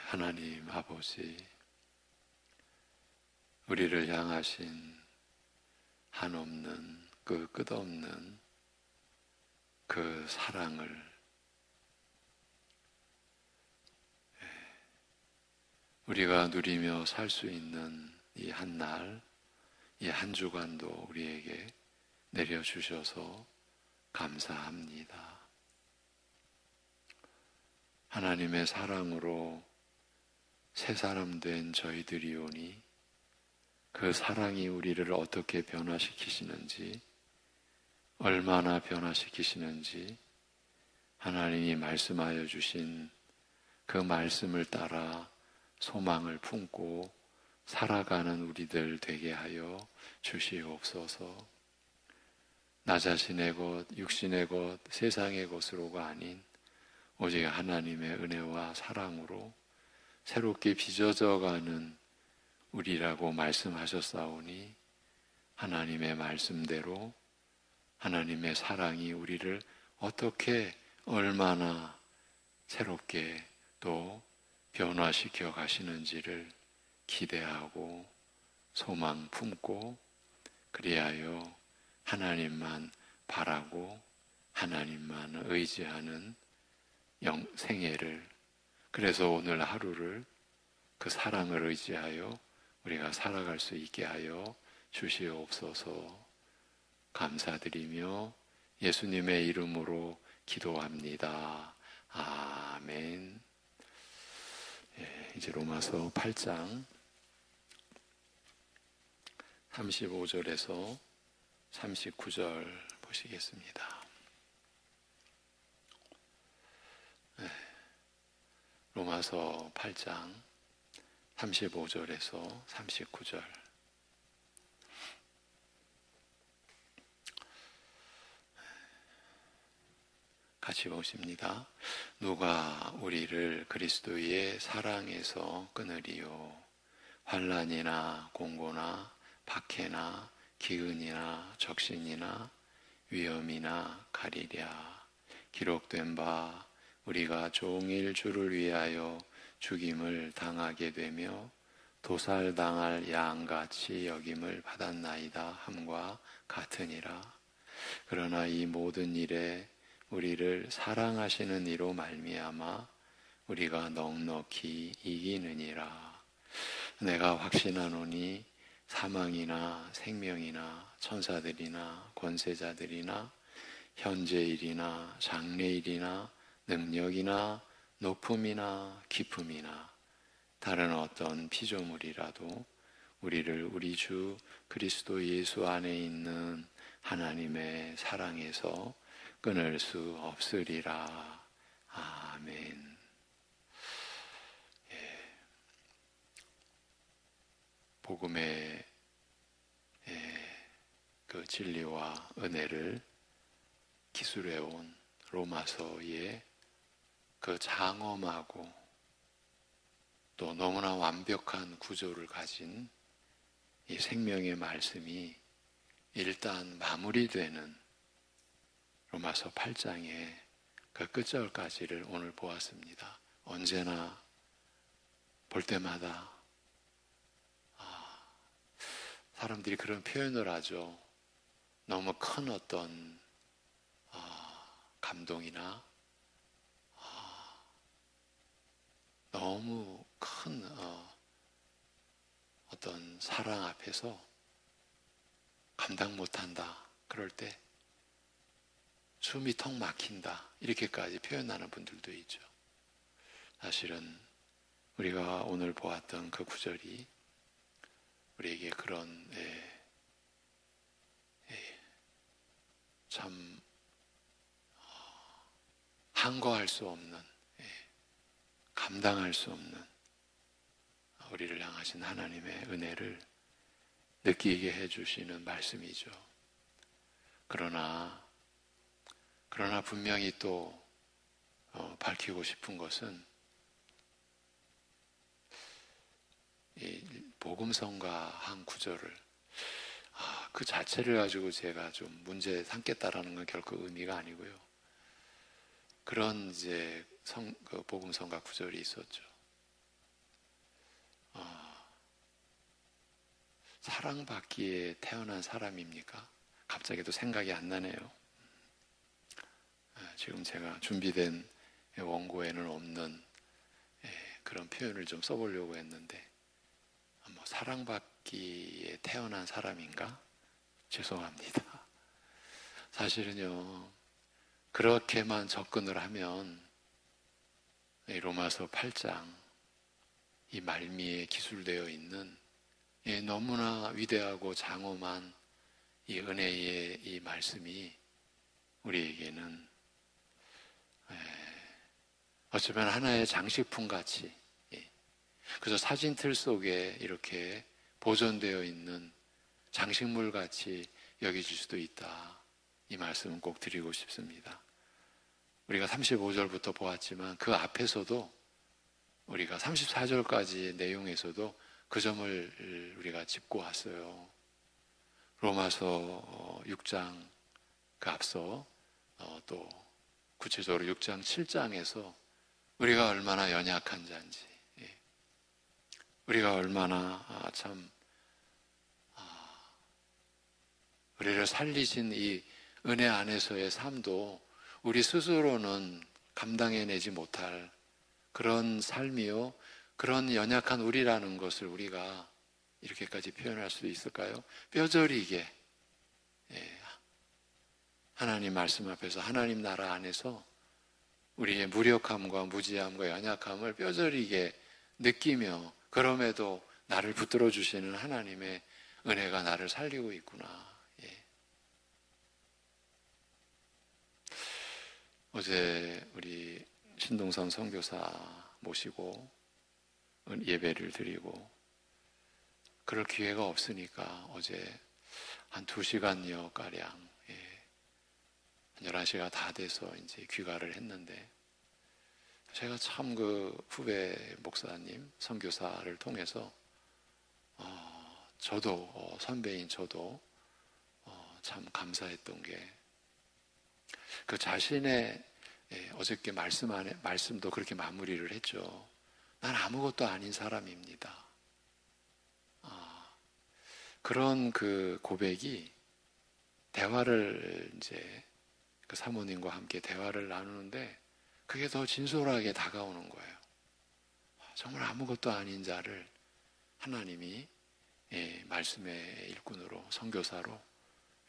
하나님 아버지, 우리를 향하신 한없는 그 끝없는 그 사랑을 우리가 누리며 살 수 있는 이 한 날, 이 한 주간도 우리에게 내려주셔서 감사합니다. 하나님의 사랑으로 새 사람 된 저희들이오니 그 사랑이 우리를 어떻게 변화시키시는지, 얼마나 변화시키시는지 하나님이 말씀하여 주신 그 말씀을 따라 소망을 품고 살아가는 우리들 되게 하여 주시옵소서. 나 자신의 것, 육신의 것, 세상의 것으로가 아닌 오직 하나님의 은혜와 사랑으로 새롭게 빚어져가는 우리라고 말씀하셨사오니 하나님의 말씀대로 하나님의 사랑이 우리를 어떻게 얼마나 새롭게 또 변화시켜 가시는지를 기대하고 소망 품고 그리하여 하나님만 바라고 하나님만 의지하는 생애를, 그래서 오늘 하루를 그 사랑을 의지하여 우리가 살아갈 수 있게 하여 주시옵소서. 감사드리며 예수님의 이름으로 기도합니다. 아멘. 이제 로마서 8장 35절에서 39절 보시겠습니다. 로마서 8장 35절에서 39절. 같이 보십니다. 누가 우리를 그리스도의 사랑에서 끊으리요? 환난이나 공고나 박해나 기근이나 적신이나 위험이나 가리랴. 기록된 바 우리가 종일 주를 위하여 죽임을 당하게 되며 도살당할 양같이 여김을 받았나이다 함과 같으니라. 그러나 이 모든 일에 우리를 사랑하시는 이로 말미암아 우리가 넉넉히 이기느니라. 내가 확신하노니 사망이나 생명이나 천사들이나 권세자들이나 현재일이나 장래일이나 능력이나 높음이나 깊음이나 다른 어떤 피조물이라도 우리를 우리 주 그리스도 예수 안에 있는 하나님의 사랑에서 끊을 수 없으리라. 아멘. 복음의 그 진리와 은혜를 기술해온 로마서의 그 장엄하고 또 너무나 완벽한 구조를 가진 이 생명의 말씀이 일단 마무리되는 로마서 8장의 그 끝절까지를 오늘 보았습니다. 언제나 볼 때마다 사람들이 그런 표현을 하죠. 너무 큰 어떤 감동이나 너무 큰 어떤 사랑 앞에서 감당 못한다. 그럴 때 숨이 턱 막힌다. 이렇게까지 표현하는 분들도 있죠. 사실은 우리가 오늘 보았던 그 구절이 우리에게 그런 참 항거할 수 없는, 감당할 수 없는 우리를 향하신 하나님의 은혜를 느끼게 해주시는 말씀이죠. 그러나 분명히 또 밝히고 싶은 것은 이 복음성가 한 구절을 그 자체를 가지고 제가 좀 문제 삼겠다라는 건 결코 의미가 아니고요. 그런 이제 복음성가 구절이 있었죠. 사랑받기에 태어난 사람입니까? 갑자기 또 생각이 안 나네요. 지금 제가 준비된 원고에는 없는 그런 표현을 좀 써보려고 했는데, 사랑받기에 태어난 사람인가? 죄송합니다. 사실은요, 그렇게만 접근을 하면 이 로마서 8장 이 말미에 기술되어 있는 너무나 위대하고 장엄한 이 은혜의 이 말씀이 우리에게는 어쩌면 하나의 장식품 같이, 그래서 사진틀 속에 이렇게 보존되어 있는 장식물 같이 여겨질 수도 있다. 이 말씀은 꼭 드리고 싶습니다. 우리가 35절부터 보았지만 그 앞에서도 우리가 34절까지의 내용에서도 그 점을 우리가 짚고 왔어요. 로마서 6장 그 앞서 또 구체적으로 6장 7장에서 우리가 얼마나 연약한 자인지, 우리가 얼마나 참 우리를 살리신 이 은혜 안에서의 삶도 우리 스스로는 감당해내지 못할 그런 삶이요, 그런 연약한 우리라는 것을 우리가 이렇게까지 표현할 수 있을까요? 뼈저리게 하나님 말씀 앞에서, 하나님 나라 안에서 우리의 무력함과 무지함과 연약함을 뼈저리게 느끼며, 그럼에도 나를 붙들어 주시는 하나님의 은혜가 나를 살리고 있구나. 어제 우리 신동선 선교사 모시고 예배를 드리고 그럴 기회가 없으니까 어제 한 2시간여 가량, 한 11시가 다 돼서 이제 귀가를 했는데, 제가 참 그 후배 목사님, 선교사를 통해서 저도 선배인 저도 참 감사했던 게, 그 자신의 어저께 말씀도 그렇게 마무리를 했죠. 난 아무것도 아닌 사람입니다. 그런 그 고백이, 대화를 이제 그 사모님과 함께 대화를 나누는데 그게 더 진솔하게 다가오는 거예요. 정말 아무것도 아닌 자를 하나님이 말씀의 일꾼으로, 선교사로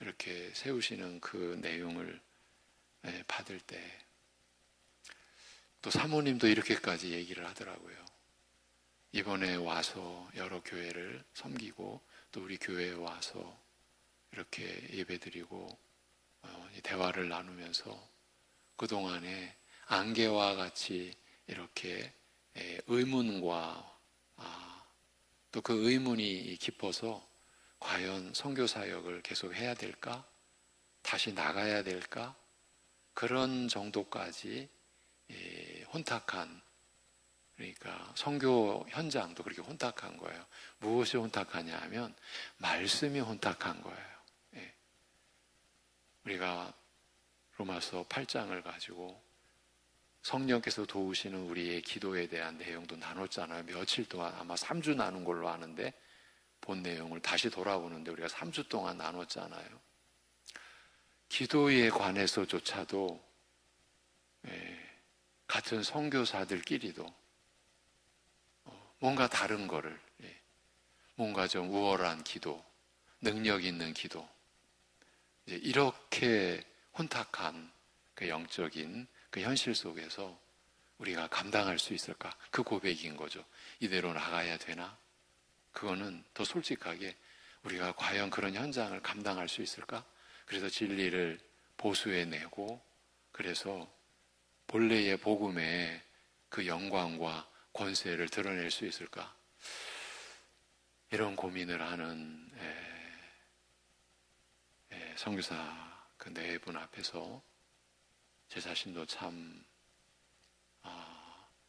이렇게 세우시는 그 내용을 받을 때, 또 사모님도 이렇게까지 얘기를 하더라고요. 이번에 와서 여러 교회를 섬기고 또 우리 교회에 와서 이렇게 예배드리고 대화를 나누면서 그동안에 안개와 같이 이렇게 의문과 또 그 의문이 깊어서 과연 선교 사역을 계속 해야 될까? 다시 나가야 될까? 그런 정도까지 혼탁한, 그러니까 선교 현장도 그렇게 혼탁한 거예요. 무엇이 혼탁하냐 하면 말씀이 혼탁한 거예요. 우리가 로마서 8장을 가지고 성령께서 도우시는 우리의 기도에 대한 내용도 나눴잖아요. 며칠 동안, 아마 3주 나눈 걸로 아는데, 본 내용을 다시 돌아보는데 우리가 3주 동안 나눴잖아요. 기도에 관해서조차도 같은 선교사들끼리도 뭔가 다른 거를, 뭔가 좀 우월한 기도, 능력 있는 기도, 이렇게 혼탁한 그 영적인 그 현실 속에서 우리가 감당할 수 있을까? 그 고백인 거죠. 이대로 나가야 되나? 그거는 더 솔직하게 우리가 과연 그런 현장을 감당할 수 있을까? 그래서 진리를 보수해내고, 그래서 본래의 복음의 그 영광과 권세를 드러낼 수 있을까? 이런 고민을 하는 선교사 그 네 분 앞에서 제 자신도 참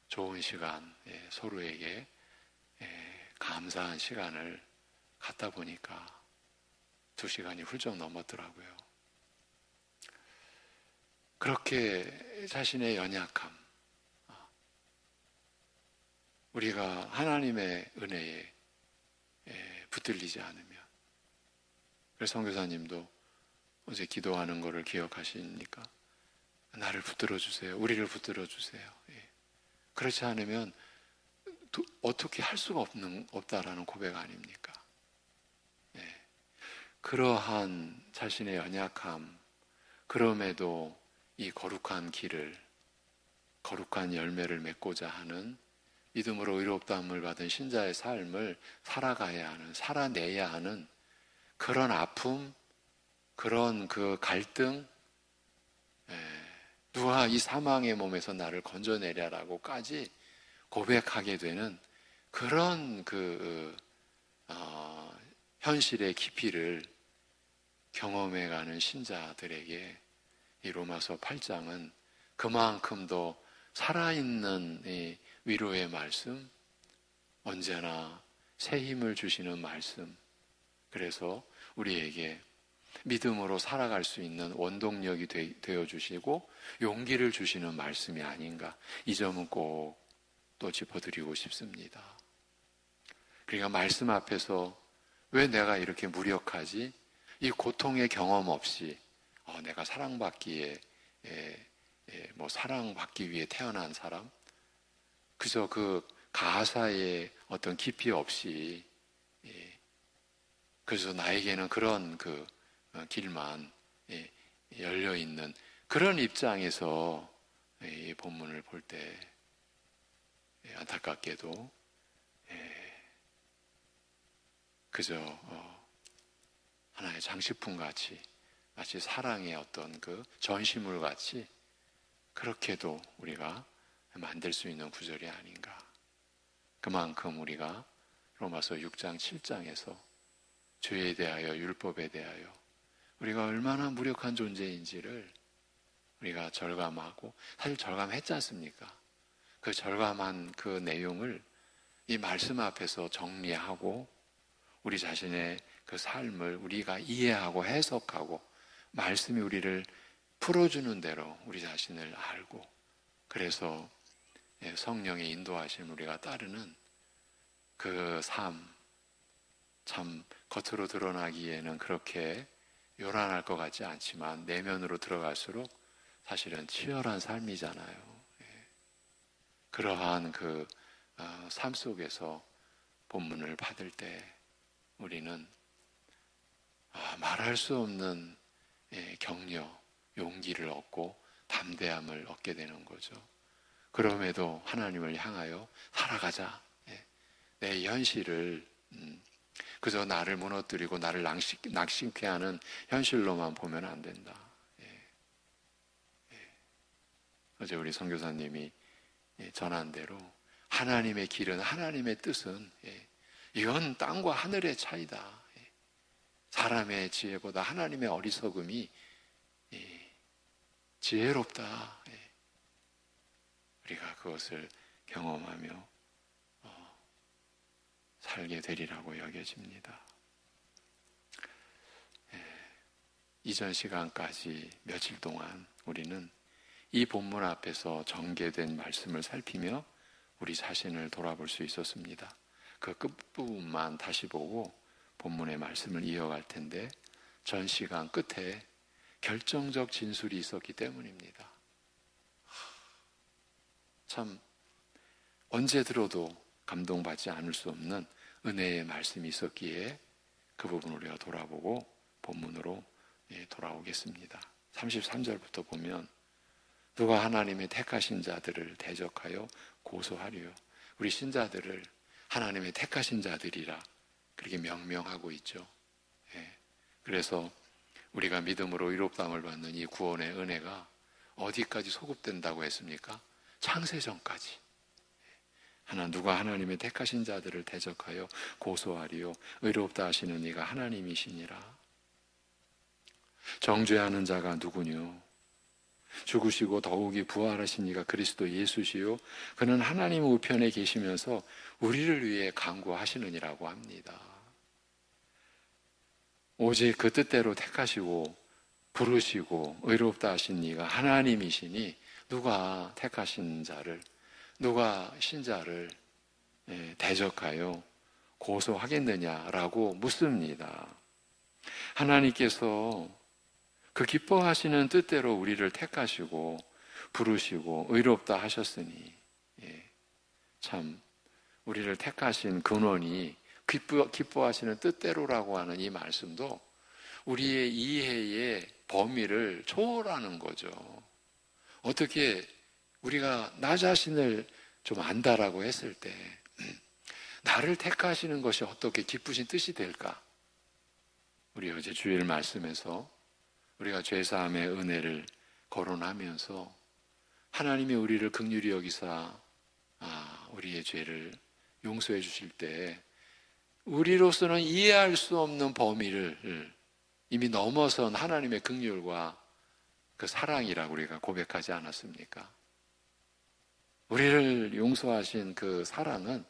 좋은 시간, 서로에게 감사한 시간을 갖다 보니까 2시간이 훌쩍 넘었더라고요. 그렇게 자신의 연약함, 우리가 하나님의 은혜에 붙들리지 않으면. 그래서 선교사님도 어제 기도하는 거를 기억하시니까 나를 붙들어 주세요. 우리를 붙들어 주세요. 예. 그렇지 않으면 어떻게 할 수가 없다라는 고백 아닙니까? 예. 그러한 자신의 연약함, 그럼에도 이 거룩한 길을, 거룩한 열매를 맺고자 하는 믿음으로 의롭다함을 받은 신자의 삶을 살아가야 하는, 살아내야 하는 그런 아픔, 그런 그 갈등, 누가 이 사망의 몸에서 나를 건져내랴라고까지 고백하게 되는 그런 현실의 깊이를 경험해가는 신자들에게 이 로마서 8장은 그만큼 더 살아있는 이 위로의 말씀, 언제나 새 힘을 주시는 말씀, 그래서 우리에게 믿음으로 살아갈 수 있는 원동력이 되어주시고 용기를 주시는 말씀이 아닌가, 이 점은 꼭 또 짚어드리고 싶습니다. 그러니까 말씀 앞에서 왜 내가 이렇게 무력하지? 이 고통의 경험 없이 내가 사랑받기에 사랑받기 위해 태어난 사람, 그저 그 가사의 어떤 깊이 없이 그래서 나에게는 그런 길만 열려 있는 그런 입장에서 이 본문을 볼 때 안타깝게도 그저 하나의 장식품 같이, 마치 사랑의 어떤 그 전시물 같이 그렇게도 우리가 만들 수 있는 구절이 아닌가. 그만큼 우리가 로마서 6장 7장에서 죄에 대하여, 율법에 대하여 우리가 얼마나 무력한 존재인지를 우리가 절감하고, 사실 절감했지 않습니까? 그 절감한 그 내용을 이 말씀 앞에서 정리하고 우리 자신의 그 삶을 우리가 이해하고 해석하고 말씀이 우리를 풀어주는 대로 우리 자신을 알고, 그래서 성령의 인도하심을 우리가 따르는 그 삶, 참 겉으로 드러나기에는 그렇게 요란할 것 같지 않지만 내면으로 들어갈수록 사실은 치열한 삶이잖아요. 그러한 삶 속에서 본문을 받을 때 우리는 말할 수 없는 격려, 용기를 얻고 담대함을 얻게 되는 거죠. 그럼에도 하나님을 향하여 살아가자. 내 현실을 그저 나를 무너뜨리고 나를 낙심케 하는 현실로만 보면 안 된다. 어제 우리 선교사님이 전한 대로 하나님의 길은, 하나님의 뜻은 이건 땅과 하늘의 차이다. 사람의 지혜보다 하나님의 어리석음이 지혜롭다. 우리가 그것을 경험하며 살게 되리라고 여겨집니다. 이전 시간까지 며칠 동안 우리는 이 본문 앞에서 전개된 말씀을 살피며 우리 자신을 돌아볼 수 있었습니다. 그 끝부분만 다시 보고 본문의 말씀을 이어갈 텐데, 전 시간 끝에 결정적 진술이 있었기 때문입니다. 참 언제 들어도 감동받지 않을 수 없는 은혜의 말씀이 있었기에 그 부분을 우리가 돌아보고 본문으로 돌아오겠습니다. 33절부터 보면 누가 하나님의 택하신 자들을 대적하여 고소하리요. 우리 신자들을 하나님의 택하신 자들이라 그렇게 명명하고 있죠. 그래서 우리가 믿음으로 의롭다함을 받는 이 구원의 은혜가 어디까지 소급된다고 했습니까? 창세전까지. 누가 하나님의 택하신 자들을 대적하여 고소하리요. 의롭다 하시는 이가 하나님이시니라. 정죄하는 자가 누구뇨? 죽으시고 더욱이 부활하신 이가 그리스도 예수시요. 그는 하나님 우편에 계시면서 우리를 위해 간구하시느니라고 합니다. 오직 그 뜻대로 택하시고 부르시고 의롭다 하신 이가 하나님이시니 누가 택하신 자를, 누가 신자를 대적하여 고소하겠느냐라고 묻습니다. 하나님께서 그 기뻐하시는 뜻대로 우리를 택하시고 부르시고 의롭다 하셨으니, 참 우리를 택하신 근원이 기뻐하시는 뜻대로라고 하는 이 말씀도 우리의 이해의 범위를 초월하는 거죠. 어떻게 우리가 나 자신을 좀 안다라고 했을 때 나를 택하시는 것이 어떻게 기쁘신 뜻이 될까? 우리 어제 주일 말씀에서 우리가 죄사함의 은혜를 거론하면서 하나님이 우리를 긍휼히 여기사 우리의 죄를 용서해 주실 때 우리로서는 이해할 수 없는 범위를 이미 넘어선 하나님의 긍휼과 그 사랑이라고 우리가 고백하지 않았습니까? 우리를 용서하신 그 사랑은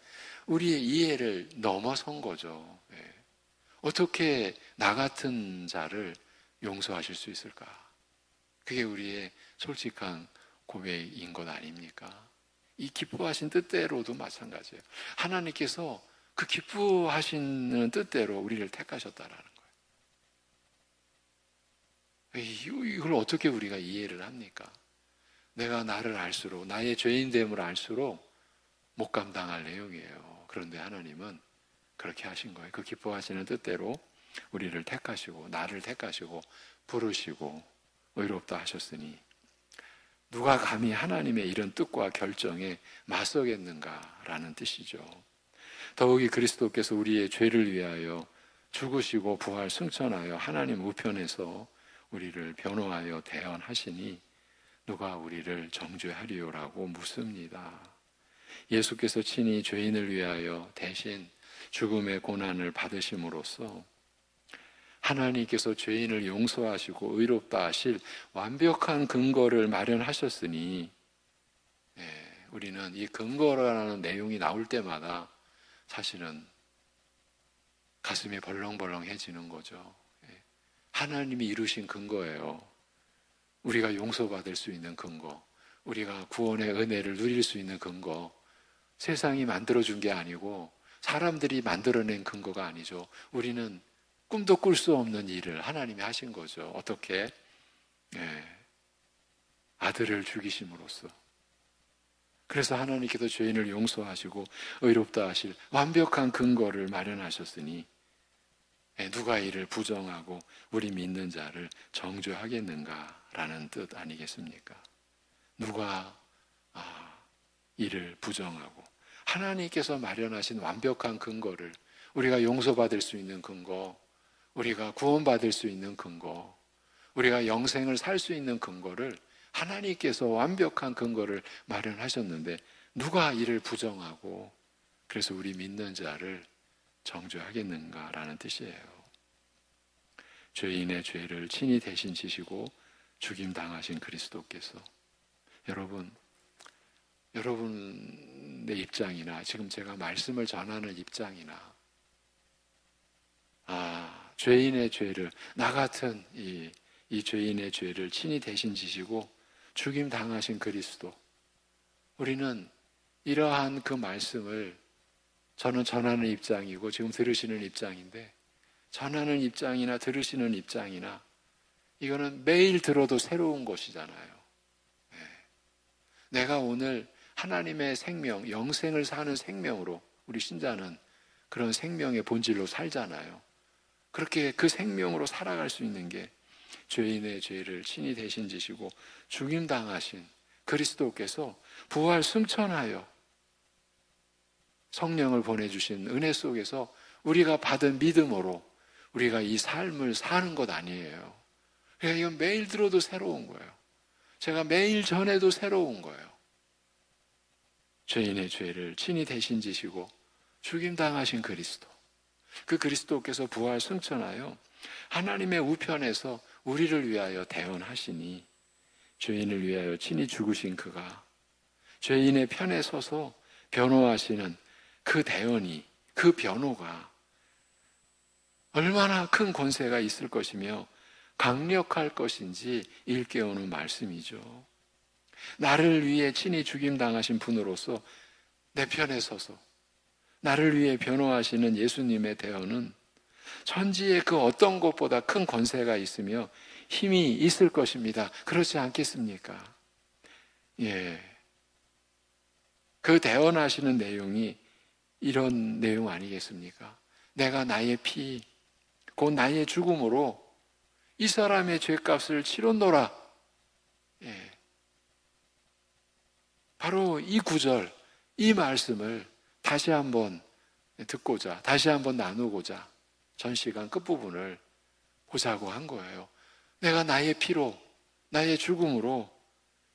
우리의 이해를 넘어선 거죠. 어떻게 나 같은 자를 용서하실 수 있을까? 그게 우리의 솔직한 고백인 것 아닙니까? 이 기뻐하신 뜻대로도 마찬가지예요. 하나님께서 그 기뻐하시는 뜻대로 우리를 택하셨다라는 거예요. 이걸 어떻게 우리가 이해를 합니까? 내가 나를 알수록, 나의 죄인됨을 알수록 못 감당할 내용이에요. 그런데 하나님은 그렇게 하신 거예요. 그 기뻐하시는 뜻대로 우리를 택하시고 나를 택하시고 부르시고 의롭다 하셨으니 누가 감히 하나님의 이런 뜻과 결정에 맞서겠는가라는 뜻이죠. 더욱이 그리스도께서 우리의 죄를 위하여 죽으시고 부활 승천하여 하나님 우편에서 우리를 변호하여 대언하시니 누가 우리를 정죄하리요라고 묻습니다. 예수께서 친히 죄인을 위하여 대신 죽음의 고난을 받으심으로써 하나님께서 죄인을 용서하시고 의롭다 하실 완벽한 근거를 마련하셨으니 우리는 이 근거라는 내용이 나올 때마다 사실은 가슴이 벌렁벌렁해지는 거죠. 하나님이 이루신 근거예요. 우리가 용서받을 수 있는 근거, 우리가 구원의 은혜를 누릴 수 있는 근거, 세상이 만들어준 게 아니고 사람들이 만들어낸 근거가 아니죠. 우리는 꿈도 꿀 수 없는 일을 하나님이 하신 거죠. 어떻게? 아들을 죽이심으로써. 그래서 하나님께서 죄인을 용서하시고 의롭다 하실 완벽한 근거를 마련하셨으니 누가 이를 부정하고 우리 믿는 자를 정죄하겠는가라는 뜻 아니겠습니까? 누가 이를 부정하고 하나님께서 마련하신 완벽한 근거를 우리가 용서받을 수 있는 근거, 우리가 구원받을 수 있는 근거, 우리가 영생을 살 수 있는 근거를 하나님께서 완벽한 근거를 마련하셨는데 누가 이를 부정하고 그래서 우리 믿는 자를 정죄하겠는가라는 뜻이에요. 죄인의 죄를 친히 대신 지시고 죽임 당하신 그리스도께서 여러분의 입장이나 지금 제가 말씀을 전하는 입장이나 죄인의 죄를 나 같은 이 죄인의 죄를 친히 대신 지시고 죽임 당하신 그리스도, 우리는 이러한 그 말씀을 저는 전하는 입장이고 지금 들으시는 입장인데 전하는 입장이나 들으시는 입장이나 이거는 매일 들어도 새로운 것이잖아요. 내가 오늘 하나님의 생명, 영생을 사는 생명으로 우리 신자는 그런 생명의 본질로 살잖아요. 그렇게 그 생명으로 살아갈 수 있는 게 죄인의 죄를 친히 대신 지시고 죽임 당하신 그리스도께서 부활 승천하여 성령을 보내주신 은혜 속에서 우리가 받은 믿음으로 우리가 이 삶을 사는 것 아니에요. 그러니까 이건 매일 들어도 새로운 거예요. 제가 매일 전해도 새로운 거예요. 죄인의 죄를 친히 대신 지시고 죽임 당하신 그리스도, 그 그리스도께서 부활 승천하여 하나님의 우편에서 우리를 위하여 대언하시니 죄인을 위하여 친히 죽으신 그가 죄인의 편에 서서 변호하시는 그 대언이, 그 변호가 얼마나 큰 권세가 있을 것이며 강력할 것인지 일깨우는 말씀이죠. 나를 위해 친히 죽임 당하신 분으로서 내 편에 서서 나를 위해 변호하시는 예수님의 대언은 천지의 그 어떤 것보다 큰 권세가 있으며 힘이 있을 것입니다. 그렇지 않겠습니까? 예. 그 대언하시는 내용이 이런 내용 아니겠습니까? 내가 나의 피, 곧 나의 죽음으로 이 사람의 죄값을 치렀노라. 예. 바로 이 구절, 이 말씀을 다시 한번 듣고자, 다시 한번 나누고자 전 시간 끝부분을 보자고 한 거예요. 내가 나의 피로, 나의 죽음으로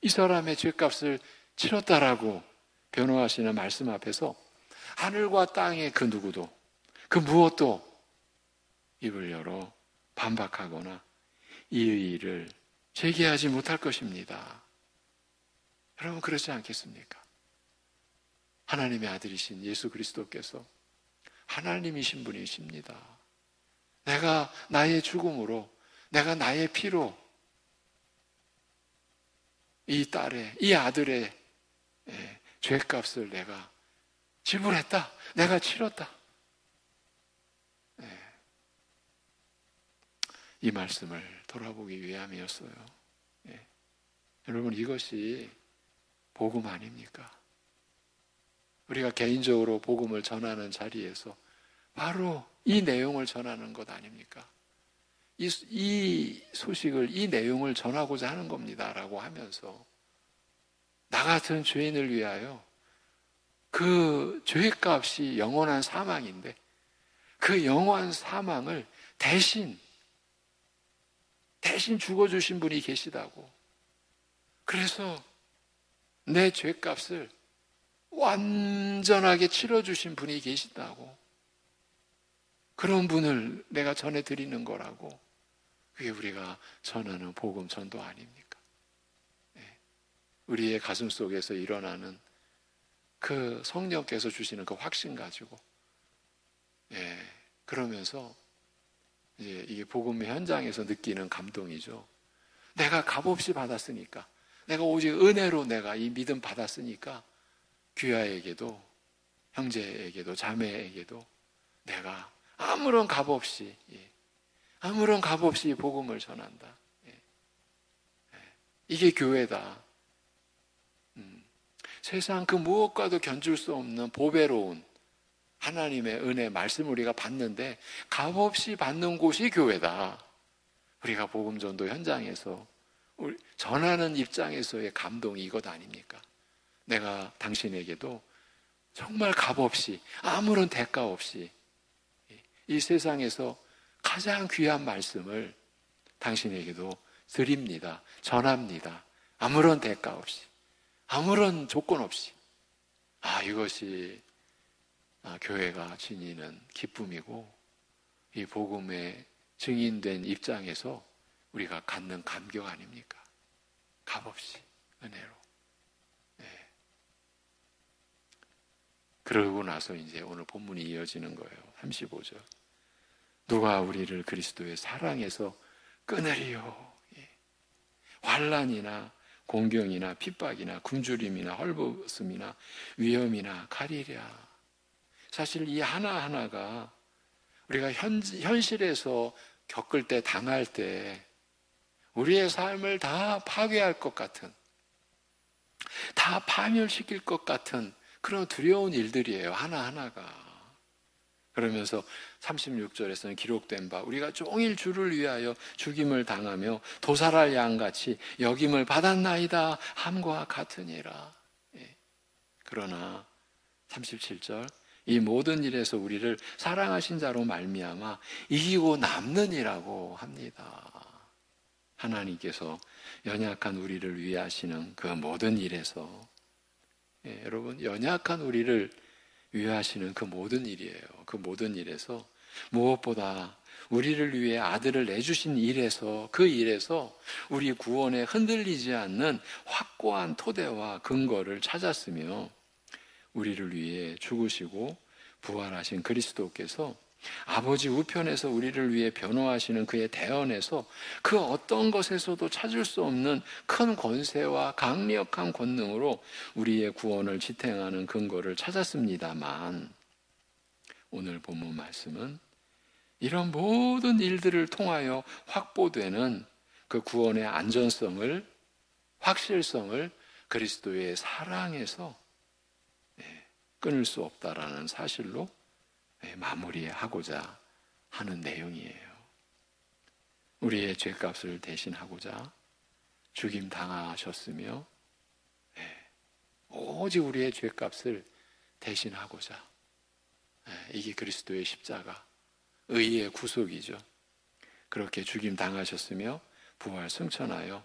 이 사람의 죄값을 치렀다라고 변호하시는 말씀 앞에서 하늘과 땅의 그 누구도, 그 무엇도 입을 열어 반박하거나 이의를 제기하지 못할 것입니다. 여러분 그렇지 않겠습니까? 하나님의 아들이신 예수 그리스도께서 하나님이신 분이십니다. 내가 나의 죽음으로, 내가 나의 피로 이 딸의, 이 아들의 죄값을 내가 지불했다. 내가 치렀다. 이 말씀을 돌아보기 위함이었어요. 여러분 이것이 복음 아닙니까? 우리가 개인적으로 복음을 전하는 자리에서 바로 이 내용을 전하는 것 아닙니까? 이 소식을, 이 내용을 전하고자 하는 겁니다 라고 하면서 나 같은 죄인을 위하여 그 죄값이 영원한 사망인데 그 영원한 사망을 대신 죽어주신 분이 계시다고. 그래서 내 죄값을 완전하게 치러주신 분이 계시다고. 그런 분을 내가 전해드리는 거라고. 그게 우리가 전하는 복음 전도 아닙니까? 우리의 가슴 속에서 일어나는 그 성령께서 주시는 그 확신 가지고 그러면서 이제 이게 복음의 현장에서 느끼는 감동이죠. 내가 값없이 받았으니까, 내가 오직 은혜로 내가 이 믿음 받았으니까 귀하에게도 형제에게도 자매에게도 내가 아무런 값없이 복음을 전한다. 이게 교회다. 세상 그 무엇과도 견줄 수 없는 보배로운 하나님의 은혜 말씀을 우리가 받는데 값없이 받는 곳이 교회다. 우리가 복음 전도 현장에서 전하는 입장에서의 감동이 이것 아닙니까? 내가 당신에게도 정말 값없이 아무런 대가 없이 이 세상에서 가장 귀한 말씀을 당신에게도 드립니다. 전합니다. 아무런 대가 없이, 아무런 조건 없이. 이것이 교회가 지니는 기쁨이고 이 복음의 증인된 입장에서 우리가 갖는 감격 아닙니까? 값없이 은혜로. 그러고 나서 이제 오늘 본문이 이어지는 거예요. 35절. 누가 우리를 그리스도의 사랑에서 끊으리요. 환난이나 공경이나 핍박이나 굶주림이나 헐벗음이나 위험이나 가리랴. 사실 이 하나하나가 우리가 현실에서 겪을 때, 당할 때 우리의 삶을 다 파괴할 것 같은, 다 파멸시킬 것 같은 그런 두려운 일들이에요. 하나하나가. 그러면서 36절에서는 기록된 바 우리가 종일 주를 위하여 죽임을 당하며 도살할 양같이 여김을 받았나이다 함과 같으니라. 그러나 37절 이 모든 일에서 우리를 사랑하신 자로 말미암아 이기고 남느니라고 합니다. 하나님께서 연약한 우리를 위해 하시는 그 모든 일에서 여러분 연약한 우리를 위하시는 그 모든 일이에요. 그 모든 일에서 무엇보다 우리를 위해 아들을 내주신 일에서 그 일에서 우리 구원에 흔들리지 않는 확고한 토대와 근거를 찾았으며 우리를 위해 죽으시고 부활하신 그리스도께서 아버지 우편에서 우리를 위해 변호하시는 그의 대언에서 그 어떤 것에서도 찾을 수 없는 큰 권세와 강력한 권능으로 우리의 구원을 지탱하는 근거를 찾았습니다만 오늘 본문 말씀은 이런 모든 일들을 통하여 확보되는 그 구원의 안전성을, 확실성을 그리스도의 사랑에서 끊을 수 없다라는 사실로 마무리하고자 하는 내용이에요. 우리의 죄값을 대신하고자 죽임 당하셨으며 오직 우리의 죄값을 대신하고자, 이게 그리스도의 십자가, 의의 구속이죠. 그렇게 죽임 당하셨으며 부활 승천하여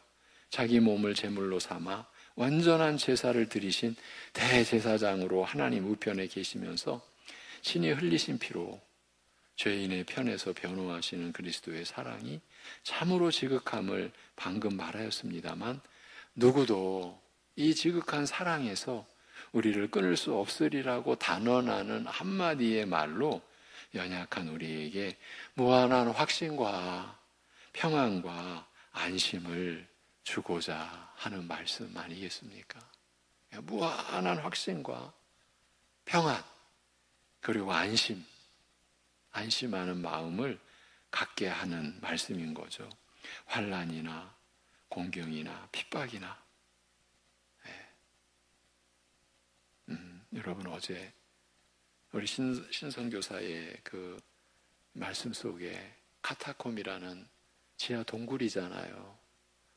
자기 몸을 제물로 삼아 완전한 제사를 드리신 대제사장으로 하나님 우편에 계시면서 친히 흘리신 피로 죄인의 편에서 변호하시는 그리스도의 사랑이 참으로 지극함을 방금 말하였습니다만, 누구도 이 지극한 사랑에서 우리를 끊을 수 없으리라고 단언하는 한마디의 말로 연약한 우리에게 무한한 확신과 평안과 안심을 주고자 하는 말씀 아니겠습니까? 무한한 확신과 평안, 그리고 안심하는 마음을 갖게 하는 말씀인 거죠. 환난이나 공경이나 핍박이나. 여러분, 어제 우리 신성교사의 그 말씀 속에 카타콤이라는 지하 동굴이잖아요.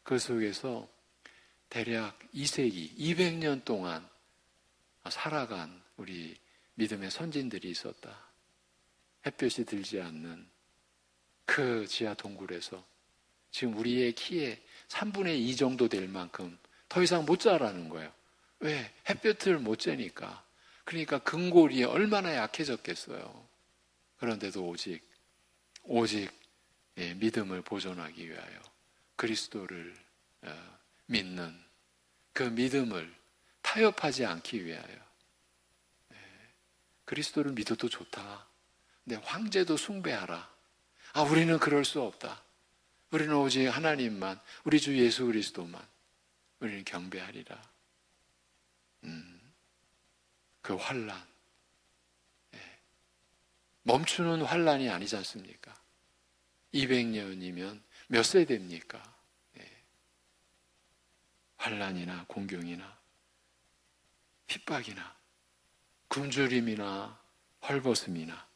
그 속에서 대략 2세기, 200년 동안 살아간 우리 믿음의 선진들이 있었다. 햇볕이 들지 않는 그 지하 동굴에서 지금 우리의 키의 3분의 2 정도 될 만큼 더 이상 못 자라는 거예요. 왜? 햇볕을 못 쬐니까. 그러니까 근골이 얼마나 약해졌겠어요. 그런데도 오직 믿음을 보존하기 위하여 그리스도를 믿는 그 믿음을 타협하지 않기 위하여, 그리스도를 믿어도 좋다. 근데 황제도 숭배하라. 우리는 그럴 수 없다. 우리는 오직 하나님만, 우리 주 예수 그리스도만 우리는 경배하리라. 그 환난, 멈추는 환난이 아니지 않습니까? 200년이면 몇 세대입니까? 환난이나 공경이나 핍박이나 굶주림이나 헐벗음이나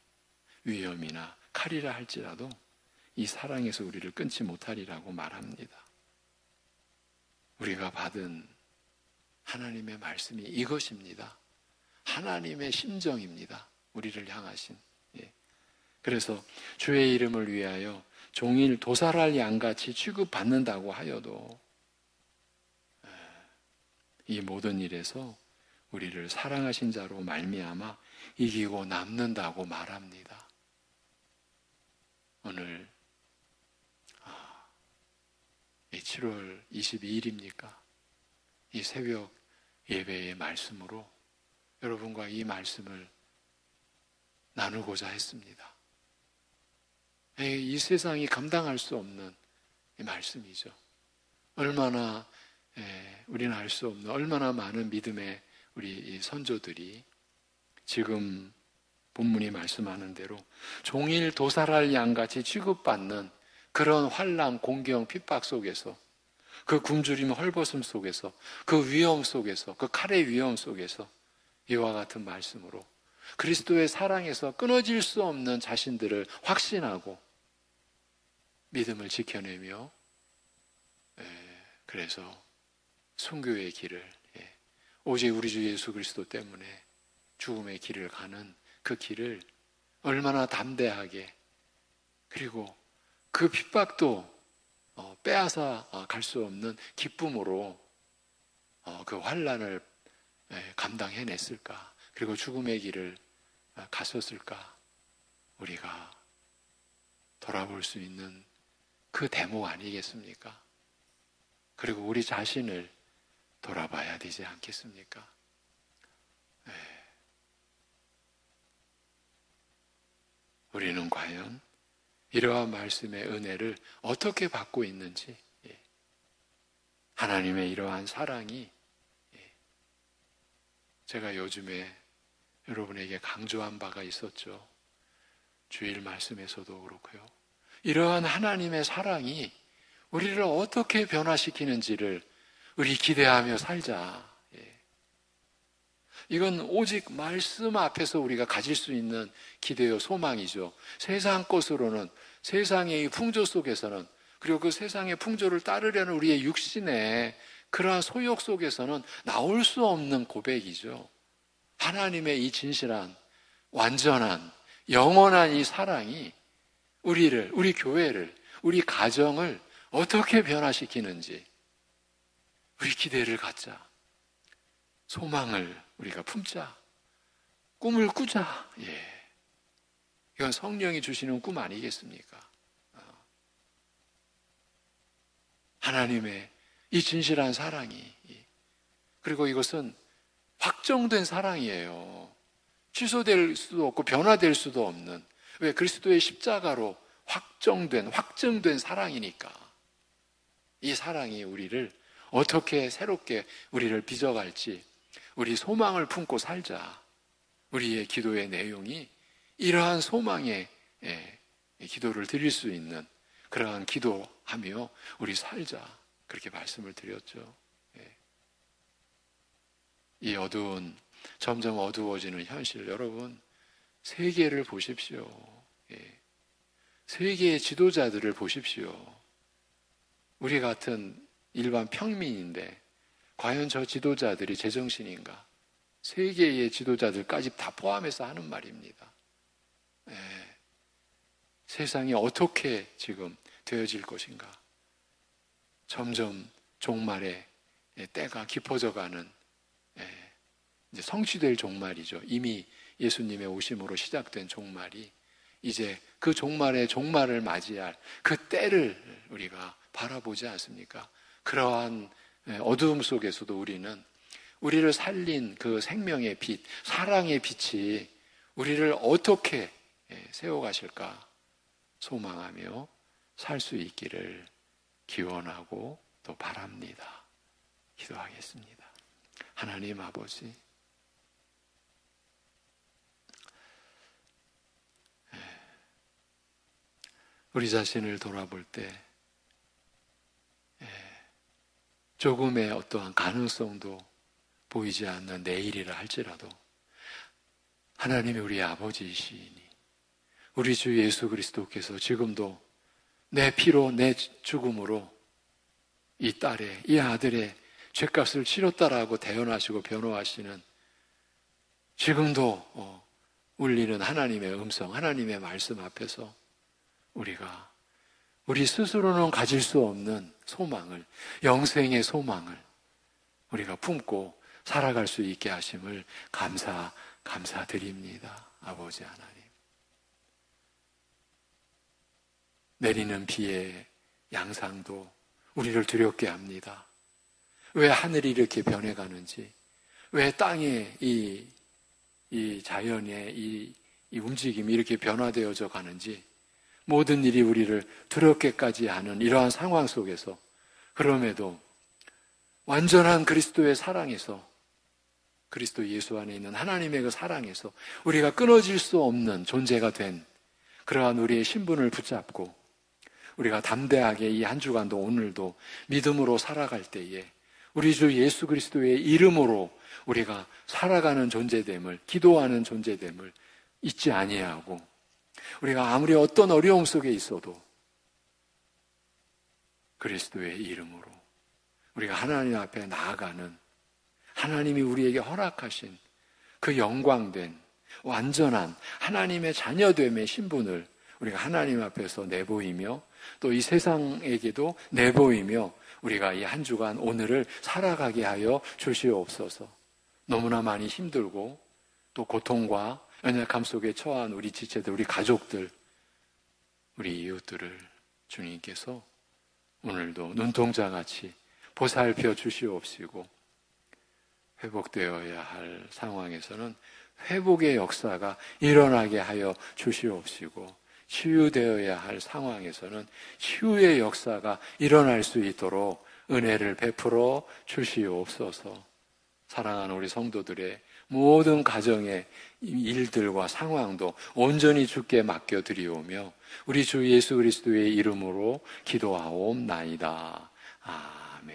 위험이나 칼이라 할지라도 이 사랑에서 우리를 끊지 못하리라고 말합니다. 우리가 받은 하나님의 말씀이 이것입니다. 하나님의 심정입니다. 우리를 향하신. 그래서 주의 이름을 위하여 종일 도살할 양같이 취급받는다고 하여도 이 모든 일에서 우리를 사랑하신 자로 말미암아 이기고 남는다고 말합니다. 오늘 7월 22일입니까? 이 새벽 예배의 말씀으로 여러분과 이 말씀을 나누고자 했습니다. 이 세상이 감당할 수 없는 이 말씀이죠. 얼마나 우리는 알 수 없는 얼마나 많은 믿음의 우리 선조들이 지금 본문이 말씀하는 대로 종일 도살할 양같이 취급받는 그런 환난, 공경, 핍박 속에서, 그 굶주림, 헐벗음 속에서, 그 위험 속에서, 그 칼의 위험 속에서 이와 같은 말씀으로 그리스도의 사랑에서 끊어질 수 없는 자신들을 확신하고 믿음을 지켜내며, 그래서 순교의 길을, 오직 우리 주 예수 그리스도 때문에 죽음의 길을 가는 그 길을 얼마나 담대하게, 그리고 그 핍박도 빼앗아 갈 수 없는 기쁨으로 그 환난을 감당해냈을까, 그리고 죽음의 길을 갔었을까, 우리가 돌아볼 수 있는 그 대목 아니겠습니까? 그리고 우리 자신을 돌아봐야 되지 않겠습니까? 우리는 과연 이러한 말씀의 은혜를 어떻게 받고 있는지, 하나님의 이러한 사랑이, 제가 요즘에 여러분에게 강조한 바가 있었죠. 주일 말씀에서도 그렇고요. 이러한 하나님의 사랑이 우리를 어떻게 변화시키는지를 우리 기대하며 살자. 이건 오직 말씀 앞에서 우리가 가질 수 있는 기대요 소망이죠. 세상 것으로는, 세상의 이 풍조 속에서는, 그리고 그 세상의 풍조를 따르려는 우리의 육신의 그러한 소욕 속에서는 나올 수 없는 고백이죠. 하나님의 이 진실한, 완전한, 영원한 이 사랑이 우리를, 우리 교회를, 우리 가정을 어떻게 변화시키는지 우리 기대를 갖자. 소망을 우리가 품자. 꿈을 꾸자. 이건 성령이 주시는 꿈 아니겠습니까? 하나님의 이 진실한 사랑이, 그리고 이것은 확정된 사랑이에요. 취소될 수도 없고 변화될 수도 없는, 왜? 그리스도의 십자가로 확정된 사랑이니까. 이 사랑이 우리를 어떻게 새롭게 우리를 빚어갈지 우리 소망을 품고 살자. 우리의 기도의 내용이 이러한 소망에 기도를 드릴 수 있는 그러한 기도하며 우리 살자. 그렇게 말씀을 드렸죠. 이 어두운, 점점 어두워지는 현실, 여러분 세계를 보십시오. 세계의 지도자들을 보십시오. 우리 같은 일반 평민인데 과연 저 지도자들이 제정신인가? 세계의 지도자들까지 다 포함해서 하는 말입니다. 세상이 어떻게 지금 되어질 것인가? 점점 종말의 때가 깊어져가는, 이제 성취될 종말이죠. 이미 예수님의 오심으로 시작된 종말이 이제 그 종말을 맞이할 그 때를 우리가 바라보지 않습니까? 그러한 어두움 속에서도 우리를 살린 그 생명의 빛, 사랑의 빛이 우리를 어떻게 세워가실까 소망하며 살 수 있기를 기원하고 또 바랍니다. 기도하겠습니다. 하나님 아버지, 우리 자신을 돌아볼 때 조금의 어떠한 가능성도 보이지 않는 내일이라 할지라도 하나님이 우리 아버지이시니 우리 주 예수 그리스도께서 지금도 내 피로 내 죽음으로 이 딸의, 이 아들의 죄값을 치렀다라고 대언하시고 변호하시는 지금도 울리는 하나님의 음성, 하나님의 말씀 앞에서 우리가 우리 스스로는 가질 수 없는 소망을, 영생의 소망을 우리가 품고 살아갈 수 있게 하심을 감사드립니다. 아버지 하나님. 내리는 비의 양상도 우리를 두렵게 합니다. 왜 하늘이 이렇게 변해가는지, 왜 땅의 이 자연의 이 움직임이 이렇게 변화되어져 가는지, 모든 일이 우리를 두렵게까지 하는 이러한 상황 속에서 그럼에도 완전한 그리스도의 사랑에서, 그리스도 예수 안에 있는 하나님의 그 사랑에서 우리가 끊어질 수 없는 존재가 된 그러한 우리의 신분을 붙잡고 우리가 담대하게 이 한 주간도 오늘도 믿음으로 살아갈 때에 우리 주 예수 그리스도의 이름으로 우리가 살아가는 존재됨을, 기도하는 존재됨을 잊지 아니하고, 우리가 아무리 어떤 어려움 속에 있어도 그리스도의 이름으로 우리가 하나님 앞에 나아가는, 하나님이 우리에게 허락하신 그 영광된 완전한 하나님의 자녀됨의 신분을 우리가 하나님 앞에서 내보이며 또 이 세상에게도 내보이며 우리가 이 한 주간 오늘을 살아가게 하여 주시옵소서. 너무나 많이 힘들고 또 고통과 연약함 속에 처한 우리 지체들, 우리 가족들, 우리 이웃들을 주님께서 오늘도 눈동자같이 보살펴 주시옵시고, 회복되어야 할 상황에서는 회복의 역사가 일어나게 하여 주시옵시고, 치유되어야 할 상황에서는 치유의 역사가 일어날 수 있도록 은혜를 베풀어 주시옵소서. 사랑하는 우리 성도들의 모든 가정의 일들과 상황도 온전히 주께 맡겨드리오며 우리 주 예수 그리스도의 이름으로 기도하옵나이다.